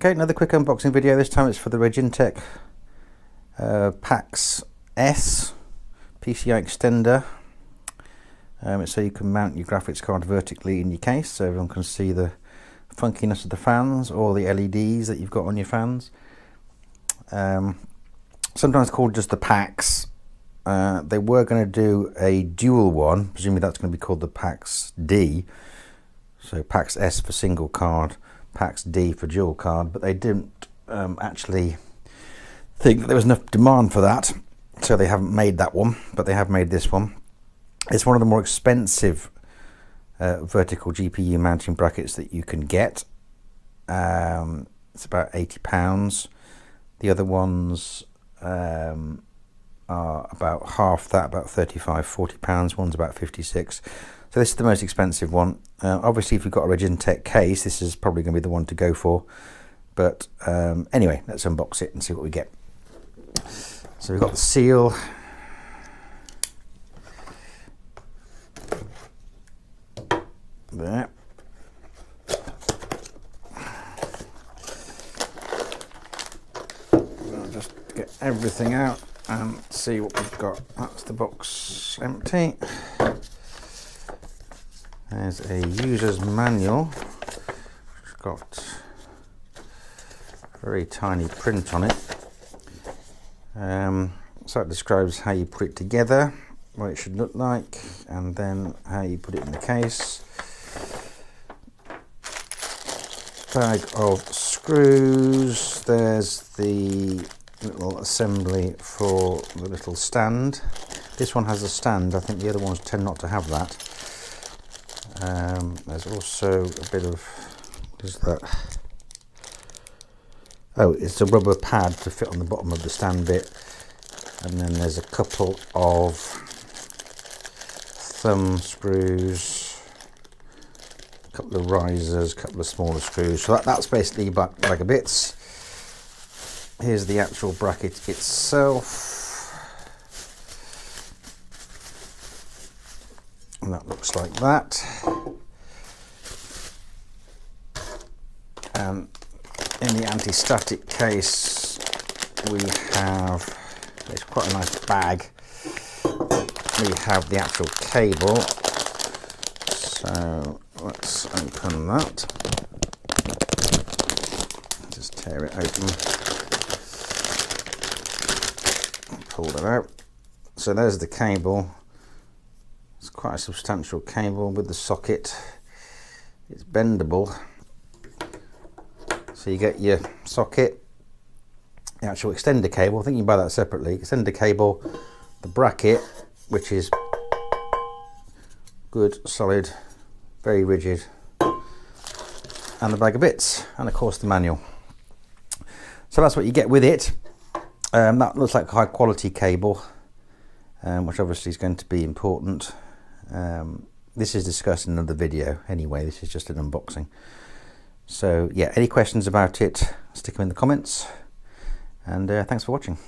Okay, another quick unboxing video. This time it's for the Raijintek PAXX-S PCI extender. It's so you can mount your graphics card vertically in your case, so everyone can see the funkiness of the fans or the LEDs that you've got on your fans. Sometimes called just the PAXX. They were going to do a dual one, presumably that's going to be called the PAXX-D. So PAXX-S for single card, PAXX-D for dual card, but they didn't actually think that there was enough demand for that, so they haven't made that one, but they have made this one. It's one of the more expensive vertical GPU mounting brackets that you can get. It's about £80. The other ones are about half that, about £35–40. One's about 56. So this is the most expensive one. Obviously, if you've got a Rajintek case, this is probably going to be the one to go for. But anyway, let's unbox it and see what we get. So we've got the seal. There. I'll just get everything out and see what we've got. That's the box empty. There's a user's manual. It's got a very tiny print on it. So it describes how you put it together, what it should look like, and then how you put it in the case. Bag of screws. There's the little assembly for the little stand. This one has a stand. I think the other ones tend not to have that. There's also a bit of, what is that? Oh, it's a rubber pad to fit on the bottom of the stand bit. And then there's a couple of thumb screws, a couple of risers, a couple of smaller screws. So that's basically bag of bits. Here's the actual bracket itself. And that looks like that. And in the anti-static case, we have, it's quite a nice bag. We have the actual cable. So let's open that. Just tear it open. Pull that out. So there's the cable. It's quite a substantial cable with the socket. It's bendable. So you get your socket, the actual extender cable. I think you buy that separately. Extender cable, the bracket, which is good, solid, very rigid, and the bag of bits, and of course the manual. So that's what you get with it. That looks like a high quality cable, which obviously is going to be important. This is discussed in another video anyway. This is just an unboxing. So yeah, any questions about it, stick them in the comments, and thanks for watching.